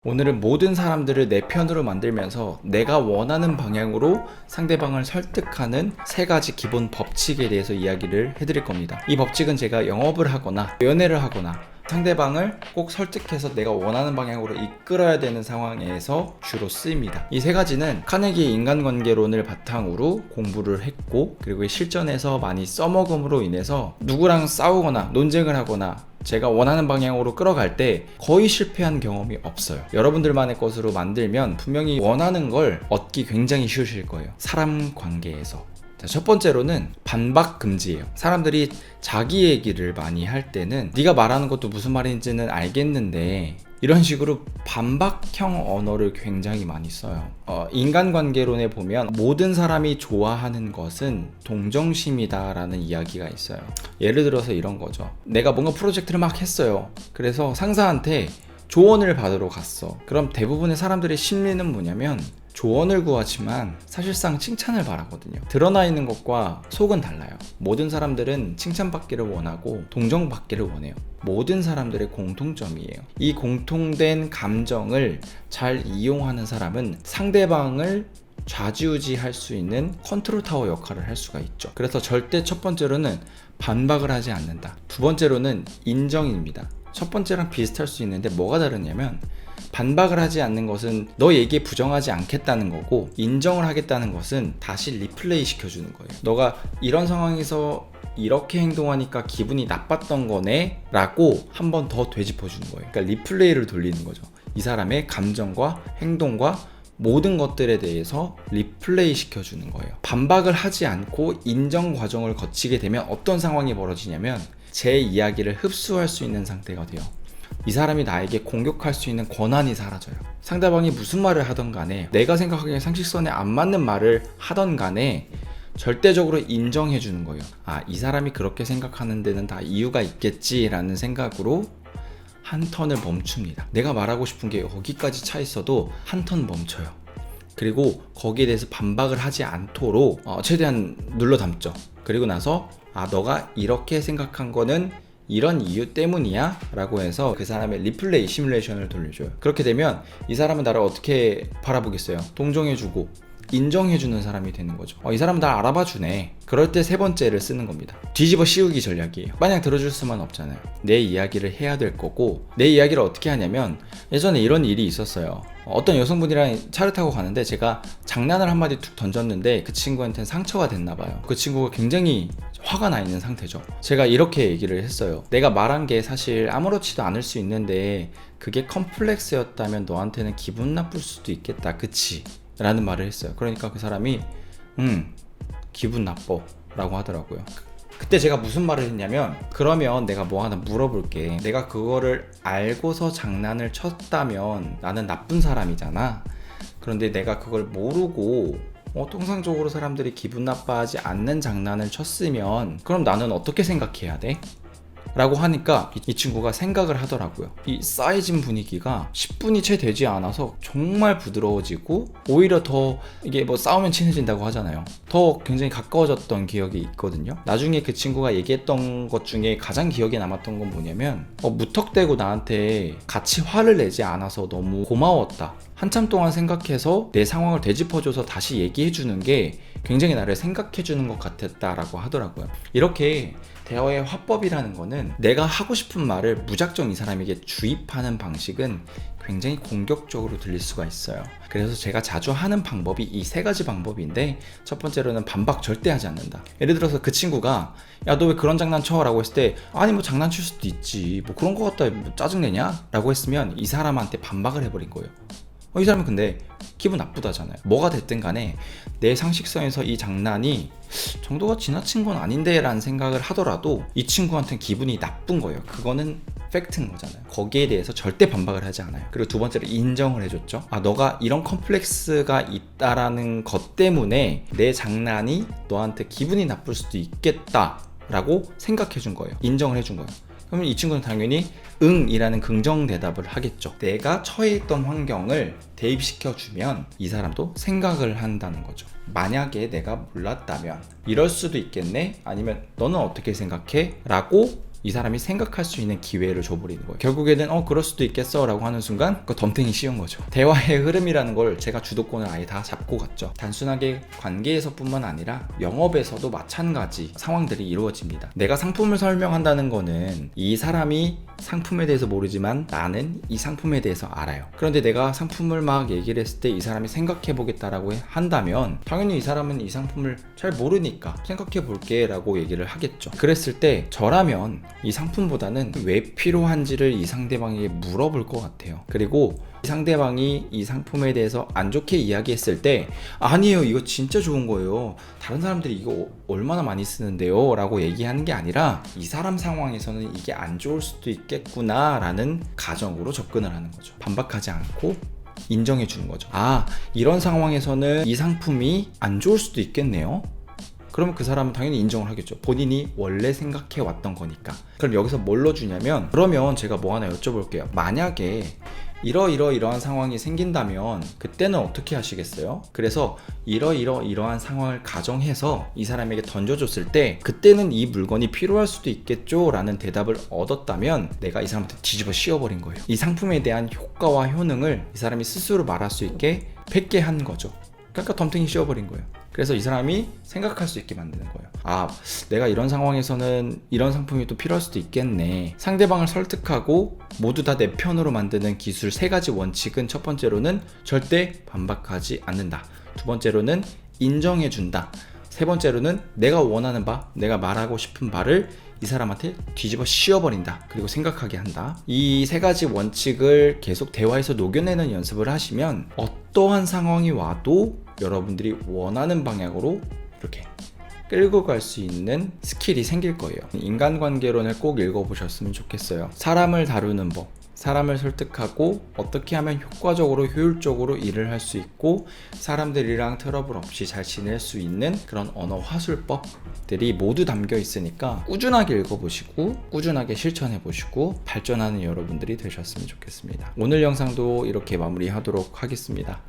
오늘은 모든 사람들을 내 편으로 만들면서 내가 원하는 방향으로 상대방을 설득하는 3가지 기본 법칙에 대해서 이야기를 해드릴 겁니다. 이 법칙은 제가 영업을 하거나 연애를 하거나 상대방을 꼭 설득해서 내가 원하는 방향으로 이끌어야 되는 상황에서 주로 쓰입니다. 이 3가지는 카네기의 인간관계론을 바탕으로 공부를 했고, 그리고 실전에서 많이 써먹음으로 인해서 누구랑 싸우거나 논쟁을 하거나 제가 원하는 방향으로 끌어갈 때 거의 실패한 경험이 없어요. 여러분들만의 것으로 만들면 분명히 원하는 걸 얻기 굉장히 쉬우실 거예요. 사람 관계에서. 자, 첫 번째로는 반박 금지예요. 사람들이 자기 얘기를 많이 할 때는 네가 말하는 것도 무슨 말인지는 알겠는데 이런 식으로 반박형 언어를 굉장히 많이 써요. 인간관계론에 보면 모든 사람이 좋아하는 것은 동정심이다 라는 이야기가 있어요. 예를 들어서 이런 거죠. 내가 뭔가 프로젝트를 막 했어요. 그래서 상사한테 조언을 받으러 갔어. 그럼 대부분의 사람들의 심리는 뭐냐면 조언을 구하지만 사실상 칭찬을 바라거든요. 드러나 있는 것과 속은 달라요. 모든 사람들은 칭찬받기를 원하고 동정받기를 원해요. 모든 사람들의 공통점이에요. 이 공통된 감정을 잘 이용하는 사람은 상대방을 좌지우지할 수 있는 컨트롤 타워 역할을 할 수가 있죠. 그래서 절대 첫 번째로는 반박을 하지 않는다. 두 번째로는 인정입니다. 첫 번째랑 비슷할 수 있는데 뭐가 다르냐면 반박을 하지 않는 것은 너 얘기에 부정하지 않겠다는 거고, 인정을 하겠다는 것은 다시 리플레이 시켜주는 거예요. 너가 이런 상황에서 이렇게 행동하니까 기분이 나빴던 거네 라고 한 번 더 되짚어주는 거예요. 그러니까 리플레이를 돌리는 거죠. 이 사람의 감정과 행동과 모든 것들에 대해서 리플레이 시켜주는 거예요. 반박을 하지 않고 인정 과정을 거치게 되면 어떤 상황이 벌어지냐면 제 이야기를 흡수할 수 있는 상태가 돼요. 이 사람이 나에게 공격할 수 있는 권한이 사라져요. 상대방이 무슨 말을 하던 간에, 내가 생각하기에 상식선에 안 맞는 말을 하던 간에 절대적으로 인정해 주는 거예요. 아, 이 사람이 그렇게 생각하는 데는 다 이유가 있겠지라는 생각으로 한 턴을 멈춥니다. 내가 말하고 싶은 게 거기까지 차 있어도 한 턴 멈춰요. 그리고 거기에 대해서 반박을 하지 않도록 최대한 눌러 담죠. 그리고 나서 너가 이렇게 생각한 거는 이런 이유 때문이야 라고 해서 그 사람의 리플레이 시뮬레이션을 돌려줘요. 그렇게 되면 이 사람은 나를 어떻게 바라보겠어요? 동정해주고 인정해주는 사람이 되는 거죠. 이 사람은 날 알아봐주네. 그럴 때 3번째를 쓰는 겁니다. 뒤집어 씌우기 전략이에요. 마냥 들어줄 수만 없잖아요. 내 이야기를 해야 될 거고, 내 이야기를 어떻게 하냐면, 예전에 이런 일이 있었어요. 어떤 여성분이랑 차를 타고 가는데 제가 장난을 한마디 툭 던졌는데 그 친구한테는 상처가 됐나 봐요. 그 친구가 굉장히 화가 나 있는 상태죠. 제가 이렇게 얘기를 했어요. 내가 말한 게 사실 아무렇지도 않을 수 있는데 그게 컴플렉스였다면 너한테는 기분 나쁠 수도 있겠다, 그치? 라는 말을 했어요. 그러니까 그 사람이 기분 나빠 라고 하더라고요. 그때 제가 무슨 말을 했냐면, 그러면 내가 뭐 하나 물어볼게. 내가 그거를 알고서 장난을 쳤다면 나는 나쁜 사람이잖아. 그런데 내가 그걸 모르고 통상적으로 사람들이 기분 나빠하지 않는 장난을 쳤으면 그럼 나는 어떻게 생각해야 돼? 라고 하니까 이 친구가 생각을 하더라고요. 이 쌓여진 분위기가 10분이 채 되지 않아서 정말 부드러워지고, 오히려 더 이게 뭐 싸우면 친해진다고 하잖아요. 더 굉장히 가까워졌던 기억이 있거든요. 나중에 그 친구가 얘기했던 것 중에 가장 기억에 남았던 건 뭐냐면, 무턱대고 나한테 같이 화를 내지 않아서 너무 고마웠다. 한참 동안 생각해서 내 상황을 되짚어줘서 다시 얘기해주는 게 굉장히 나를 생각해주는 것 같았다라고 하더라고요. 이렇게 대화의 화법이라는 거는 내가 하고 싶은 말을 무작정 이 사람에게 주입하는 방식은 굉장히 공격적으로 들릴 수가 있어요. 그래서 제가 자주 하는 방법이 이 3가지 방법인데, 첫 번째로는 반박 절대 하지 않는다. 예를 들어서 그 친구가 야, 너 왜 그런 장난 쳐? 라고 했을 때, 아니 뭐 장난칠 수도 있지, 뭐 그런 거 같다, 뭐 짜증내냐? 라고 했으면 이 사람한테 반박을 해버린 거예요. 이 사람은 근데 기분 나쁘다잖아요. 뭐가 됐든 간에 내 상식선에서 이 장난이 정도가 지나친 건 아닌데 라는 생각을 하더라도 이 친구한테는 기분이 나쁜 거예요. 그거는 팩트인 거잖아요. 거기에 대해서 절대 반박을 하지 않아요. 그리고 두 번째로 인정을 해줬죠. 너가 이런 컴플렉스가 있다라는 것 때문에 내 장난이 너한테 기분이 나쁠 수도 있겠다 라고 생각해 준 거예요. 인정을 해준 거예요. 그러면 이 친구는 당연히 응이라는 긍정 대답을 하겠죠. 내가 처해 있던 환경을 대입시켜주면 이 사람도 생각을 한다는 거죠. 만약에 내가 몰랐다면 이럴 수도 있겠네? 아니면 너는 어떻게 생각해? 라고 이 사람이 생각할 수 있는 기회를 줘버리는 거예요. 결국에는 그럴 수도 있겠어 라고 하는 순간 그 덤탱이 씌운 거죠. 대화의 흐름이라는 걸 제가 주도권을 아예 다 잡고 갔죠. 단순하게 관계에서뿐만 아니라 영업에서도 마찬가지 상황들이 이루어집니다. 내가 상품을 설명한다는 거는 이 사람이 상품에 대해서 모르지만 나는 이 상품에 대해서 알아요. 그런데 내가 상품을 막 얘기를 했을 때 이 사람이 생각해 보겠다라고 한다면 당연히 이 사람은 이 상품을 잘 모르니까 생각해 볼게 라고 얘기를 하겠죠. 그랬을 때 저라면 이 상품보다는 왜 필요한지를 이 상대방에게 물어볼 것 같아요. 그리고 이 상대방이 이 상품에 대해서 안 좋게 이야기했을 때 아니에요, 이거 진짜 좋은 거예요, 다른 사람들이 이거 얼마나 많이 쓰는데요 라고 얘기하는 게 아니라 이 사람 상황에서는 이게 안 좋을 수도 있겠구나 라는 가정으로 접근을 하는 거죠. 반박하지 않고 인정해 주는 거죠. 이런 상황에서는 이 상품이 안 좋을 수도 있겠네요. 그러면 그 사람은 당연히 인정을 하겠죠. 본인이 원래 생각해 왔던 거니까. 그럼 여기서 뭘로 주냐면, 그러면 제가 뭐 하나 여쭤볼게요. 만약에 이러한 상황이 생긴다면 그때는 어떻게 하시겠어요? 그래서 이러한 상황을 가정해서 이 사람에게 던져줬을 때 그때는 이 물건이 필요할 수도 있겠죠 라는 대답을 얻었다면 내가 이 사람한테 뒤집어 씌워버린 거예요. 이 상품에 대한 효과와 효능을 이 사람이 스스로 말할 수 있게 뱉게 한 거죠. 그러니까 덤탱이 씌워버린 거예요. 그래서 이 사람이 생각할 수 있게 만드는 거예요. 내가 이런 상황에서는 이런 상품이 또 필요할 수도 있겠네. 상대방을 설득하고 모두 다 내 편으로 만드는 기술 3가지 원칙은, 첫 번째로는 절대 반박하지 않는다. 두 번째로는 인정해준다. 세 번째로는 내가 원하는 바, 내가 말하고 싶은 바를 이 사람한테 뒤집어 씌워버린다. 그리고 생각하게 한다. 이 3가지 원칙을 계속 대화에서 녹여내는 연습을 하시면 어떠한 상황이 와도 여러분들이 원하는 방향으로 이렇게 끌고 갈 수 있는 스킬이 생길 거예요. 인간관계론을 꼭 읽어보셨으면 좋겠어요. 사람을 다루는 법, 사람을 설득하고 어떻게 하면 효과적으로 효율적으로 일을 할 수 있고 사람들이랑 트러블 없이 잘 지낼 수 있는 그런 언어 화술법들이 모두 담겨 있으니까 꾸준하게 읽어보시고 꾸준하게 실천해보시고 발전하는 여러분들이 되셨으면 좋겠습니다. 오늘 영상도 이렇게 마무리하도록 하겠습니다.